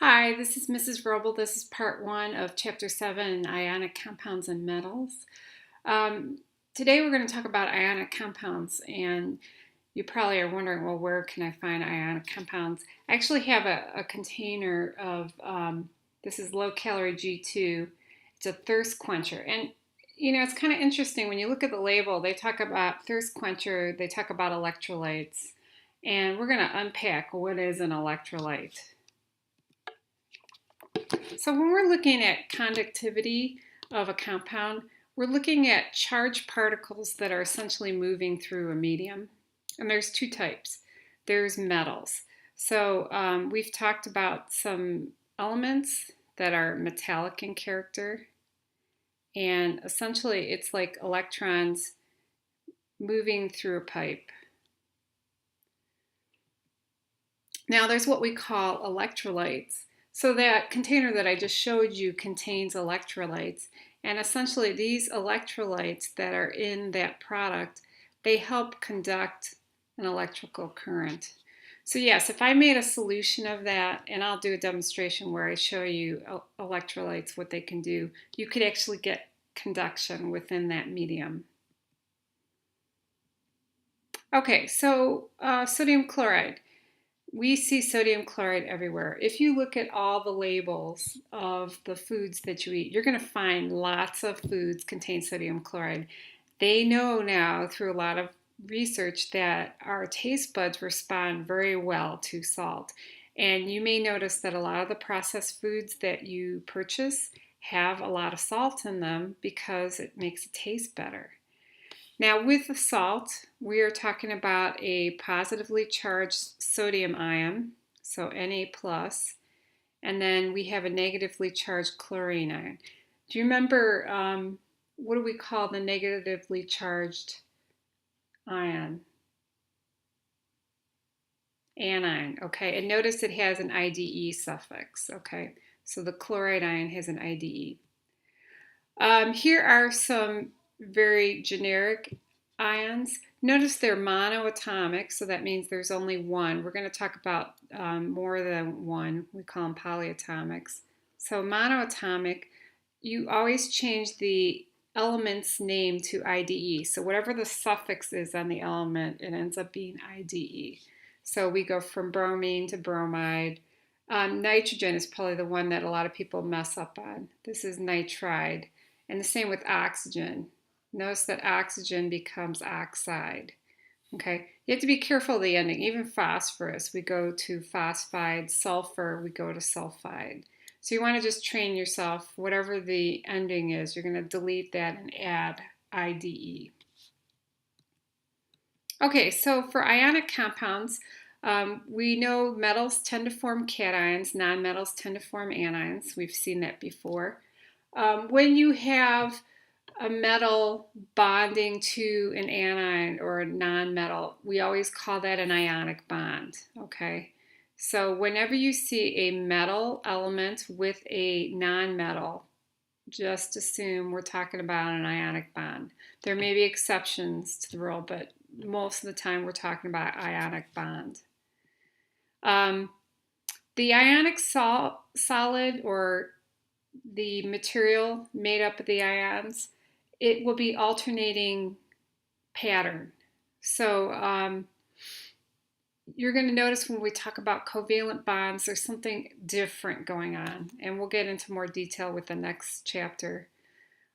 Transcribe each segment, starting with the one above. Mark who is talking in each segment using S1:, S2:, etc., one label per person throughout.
S1: Hi, this is Mrs. Robel. This is part one of chapter 7, Ionic Compounds and Metals. Um, Today we're going to talk about ionic compounds, and you probably are wondering, well, where can I find ionic compounds? I actually have a container of, this is low calorie G2. It's a thirst quencher. And, it's kind of interesting when you look at the label, they talk about thirst quencher, they talk about electrolytes, and we're going to unpack what is an electrolyte. So when we're looking at conductivity of a compound, we're looking at charged particles that are essentially moving through a medium. And there's two types. There's metals. So we've talked about some elements that are metallic in character. And essentially it's like electrons moving through a pipe. Now there's what we call electrolytes. So that container that I just showed you contains electrolytes. And essentially these electrolytes that are in that product, they help conduct an electrical current. So yes, if I made a solution of that, and I'll do a demonstration where I show you electrolytes, what they can do, you could actually get conduction within that medium. Okay, so sodium chloride. We see sodium chloride everywhere. If you look at all the labels of the foods that you eat, you're going to find lots of foods contain sodium chloride. They know now through a lot of research that our taste buds respond very well to salt. And you may notice that a lot of the processed foods that you purchase have a lot of salt in them because it makes it taste better. Now with the salt, we are talking about a positively charged sodium ion, so Na+, and then we have a negatively charged chlorine ion. Do you remember, what do we call the negatively charged ion? Anion, okay, and notice it has an IDE suffix, okay, so the chloride ion has an IDE. Here are some very generic ions. Notice they're monoatomic, so that means there's only one. We're going to talk about more than one. We call them polyatomics. So monoatomic, you always change the element's name to IDE. So whatever the suffix is on the element, it ends up being IDE. So we go from bromine to bromide. Nitrogen is probably the one that a lot of people mess up on. This is nitride. And the same with oxygen. Notice that oxygen becomes oxide. Okay, you have to be careful of the ending. Even phosphorus, we go to phosphide. Sulfur, we go to sulfide. So you want to just train yourself, whatever the ending is, you're going to delete that and add IDE. Okay, so for ionic compounds, we know metals tend to form cations, nonmetals tend to form anions. We've seen that before. When you have a metal bonding to an anion or a nonmetal, we always call that an ionic bond, okay? So whenever you see a metal element with a nonmetal, just assume we're talking about an ionic bond. There may be exceptions to the rule, but most of the time we're talking about ionic bond. The ionic solid or the material made up of the ions, it will be alternating pattern. So you're going to notice when we talk about covalent bonds, there's something different going on, and we'll get into more detail with the next chapter.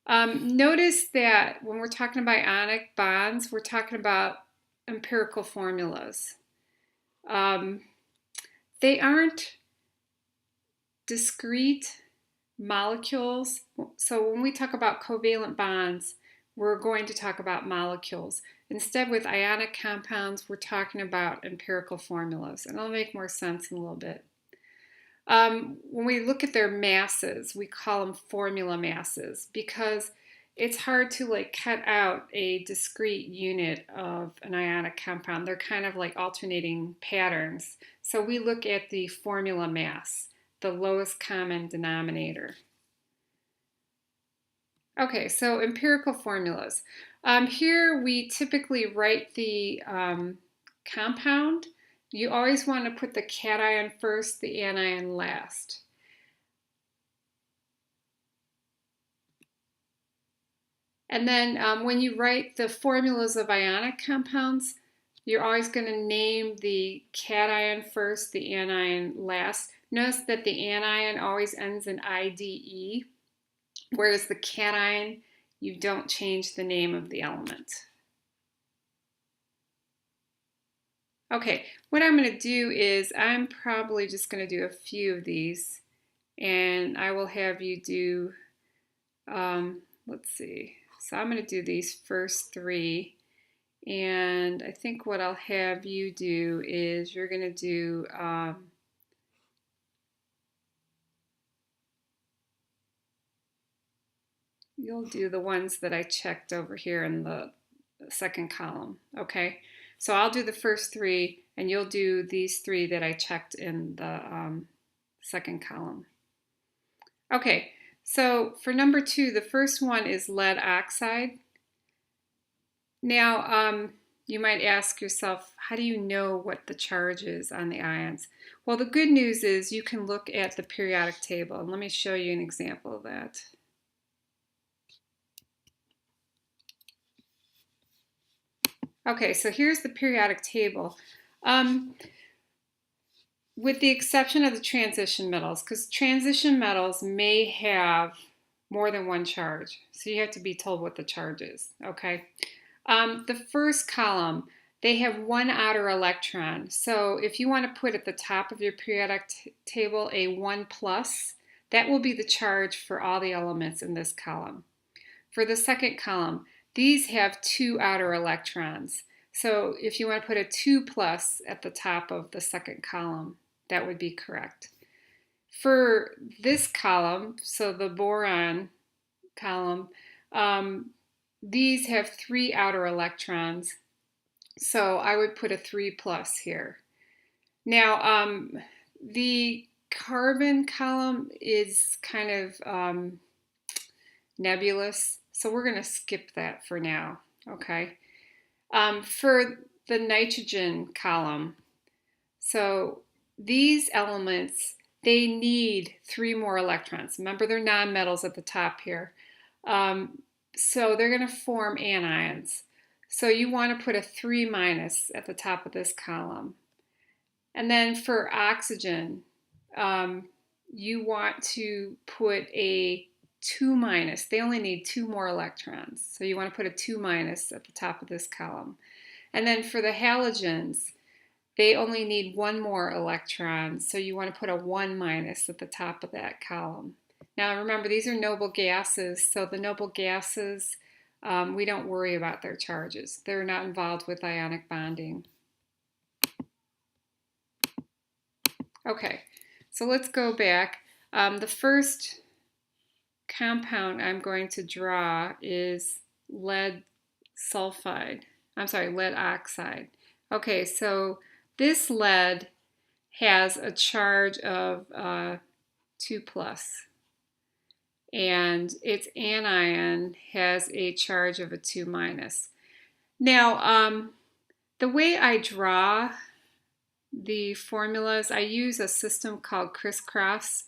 S1: Notice that when we're talking about ionic bonds, we're talking about empirical formulas. They aren't discrete molecules. So when we talk about covalent bonds, we're going to talk about molecules. Instead, with ionic compounds, we're talking about empirical formulas, and it'll make more sense in a little bit. When we look at their masses, we call them formula masses because it's hard to cut out a discrete unit of an ionic compound. They're kind of like alternating patterns. So we look at the formula mass, the lowest common denominator. Okay, so empirical formulas. Here we typically write the compound You always want to put the cation first, the anion last. And then when you write the formulas of ionic compounds, you're always going to name the cation first, the anion last. Notice that the anion always ends in IDE, whereas the cation, you don't change the name of the element. Okay, what I'm going to do is I'm probably just going to do a few of these, and I will have you do, let's see. So I'm going to do these first three, and I think what I'll have you do is you're going to do you'll do the ones that I checked over here in the second column, okay? So I'll do the first three, and you'll do these three that I checked in the second column. Okay, so for number 2, the first one is lead oxide. Now, you might ask yourself, how do you know what the charge is on the ions? Well, the good news is you can look at the periodic table, and let me show you an example of that. Okay, so here's the periodic table. With the exception of the transition metals, because transition metals may have more than one charge, so you have to be told what the charge is, okay? The first column, they have one outer electron, so if you want to put at the top of your periodic table a 1 plus, that will be the charge for all the elements in this column. For the second column, these have 2 outer electrons, so if you want to put a 2 plus at the top of the second column, that would be correct. For this column, so the boron column, these have 3 outer electrons, so I would put a 3 plus here. Now, the carbon column is kind of nebulous, so we're going to skip that for now, okay? For the nitrogen column, so these elements, they need 3 more electrons. Remember, they're nonmetals at the top here. So they're going to form anions. So you want to put a 3 minus at the top of this column. And then for oxygen, you want to put a 2 minus. They only need 2 more electrons. So you want to put a 2 minus at the top of this column. And then for the halogens, they only need 1 more electron, so you want to put a 1 minus at the top of that column. Now remember, these are noble gases, so the noble gases, we don't worry about their charges. They're not involved with ionic bonding. Okay, so let's go back. The first compound I'm going to draw is lead sulfide. I'm sorry, lead oxide. Okay, so this lead has a charge of 2 plus, and its anion has a charge of a 2 minus. Now, the way I draw the formulas, I use a system called crisscross.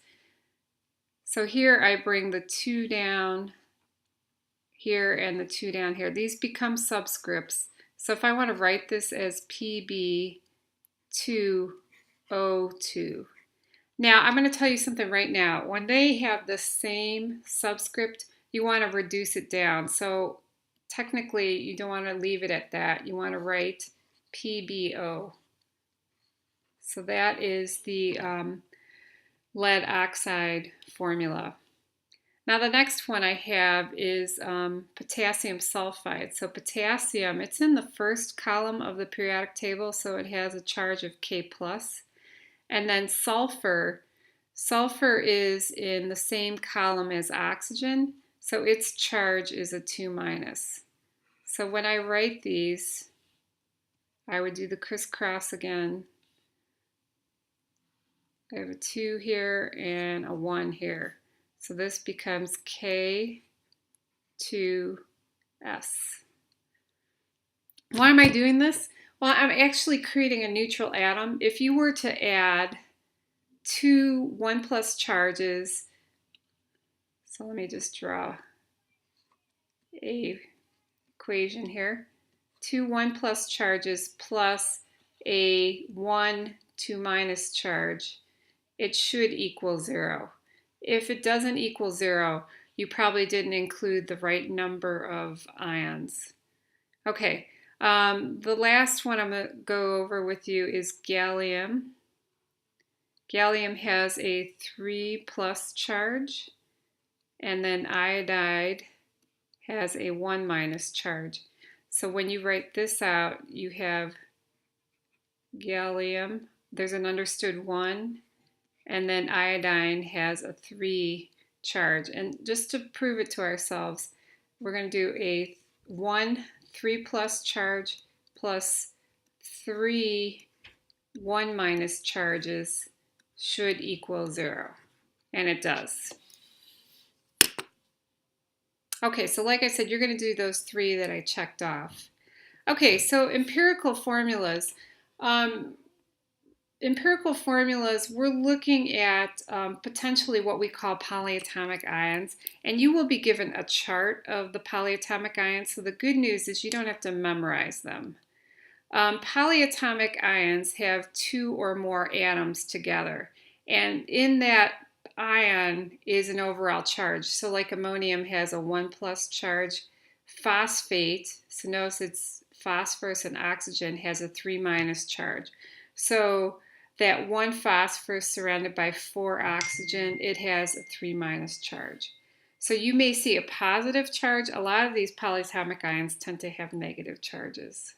S1: So here I bring the 2 down here and the 2 down here. These become subscripts. So if I want to write this as PB2O2. Now, I'm going to tell you something right now. When they have the same subscript, you want to reduce it down. So technically, you don't want to leave it at that. You want to write PBO. So that is the lead oxide formula. Now the next one I have is potassium sulfide. So potassium, it's in the first column of the periodic table, so it has a charge of K+. And then sulfur, sulfur is in the same column as oxygen, so its charge is a 2-. So when I write these, I would do the crisscross again. I have a 2 here and a 1 here. So this becomes K2S. Why am I doing this? Well, I'm actually creating a neutral atom. If you were to add two 1 plus charges, so let me just draw a equation here. Two 1 plus charges plus a 1 2 minus charge, it should equal 0. If it doesn't equal 0, you probably didn't include the right number of ions. Okay, the last one I'm going to go over with you is gallium. Gallium has a 3 plus charge, and then iodide has a 1 minus charge. So when you write this out, you have gallium, there's an understood 1, and then iodine has a 3 charge. And just to prove it to ourselves, we're going to do a 1 3 plus charge plus 3 1 minus charges should equal 0. And it does. Okay, so like I said, you're going to do those 3 that I checked off. Okay, so empirical formulas. Empirical formulas, we're looking at potentially what we call polyatomic ions, and you will be given a chart of the polyatomic ions, so the good news is you don't have to memorize them. Polyatomic ions have 2 or more atoms together, and in that ion is an overall charge. So like ammonium has a 1 plus charge. Phosphate, so notice it's phosphorus and oxygen, has a 3 minus charge. So that 1 phosphorus surrounded by 4 oxygen, it has a 3 minus charge. So you may see a positive charge. A lot of these polyatomic ions tend to have negative charges.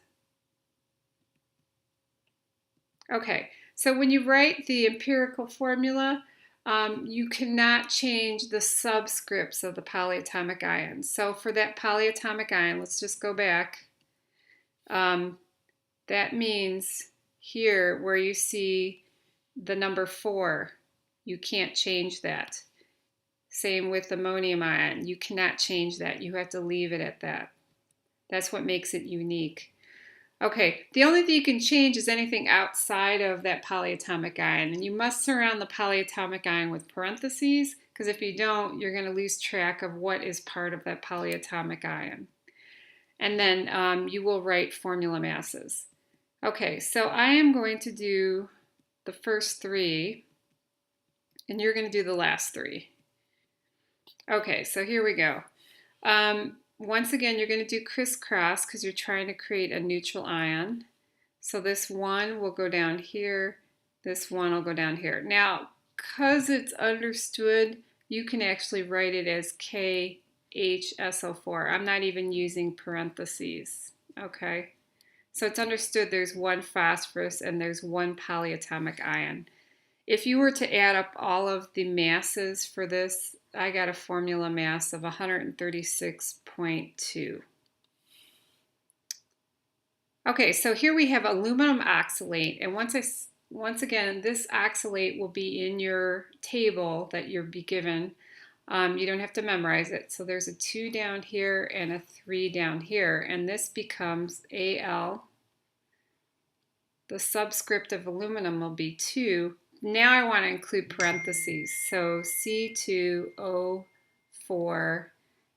S1: Okay, so when you write the empirical formula, you cannot change the subscripts of the polyatomic ions. So for that polyatomic ion, let's just go back. That means here where you see the number 4, you can't change that. Same with ammonium ion, you cannot change that. You have to leave it at that. That's what makes it unique. Okay, the only thing you can change is anything outside of that polyatomic ion, and you must surround the polyatomic ion with parentheses, because if you don't, you're going to lose track of what is part of that polyatomic ion. And then you will write formula masses. Okay, so I am going to do the first 3, and you're going to do the last 3. Okay, so here we go. Once again, you're going to do crisscross because you're trying to create a neutral ion. So this 1 will go down here, this 1 will go down here. Now, because it's understood, you can actually write it as KHSO4. I'm not even using parentheses, okay? So it's understood there's 1 phosphorus and there's 1 polyatomic ion. If you were to add up all of the masses for this, I got a formula mass of 136.2. Okay, so here we have aluminum oxalate, and once again, this oxalate will be in your table that you'll be given. You don't have to memorize it. So there's a 2 down here and a 3 down here, and this becomes Al. The subscript of aluminum will be 2. Now I want to include parentheses, so C2O4,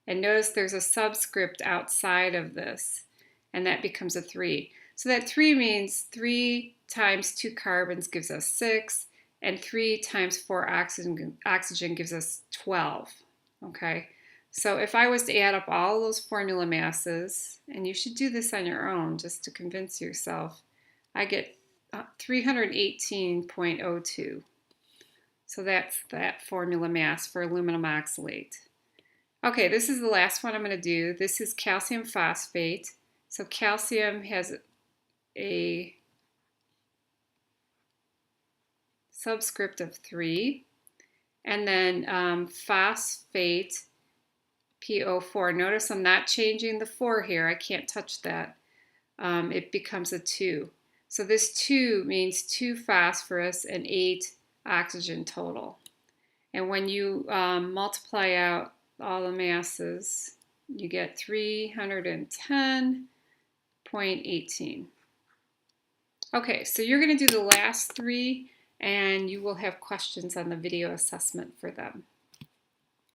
S1: and notice there's a subscript outside of this, and that becomes a 3. So that 3 means 3 times 2 carbons gives us 6, and 3 times 4 oxygen gives us 12, okay? So if I was to add up all those formula masses, and you should do this on your own just to convince yourself, I get 318.02. So that's that formula mass for aluminum oxalate. Okay, this is the last one I'm going to do. This is calcium phosphate. So calcium has a subscript of 3. And then phosphate, PO4. Notice I'm not changing the 4 here. I can't touch that. It becomes a 2. So this 2 means 2 phosphorus and 8 oxygen total. And when you multiply out all the masses, you get 310.18. Okay, so you're going to do the last three, and you will have questions on the video assessment for them.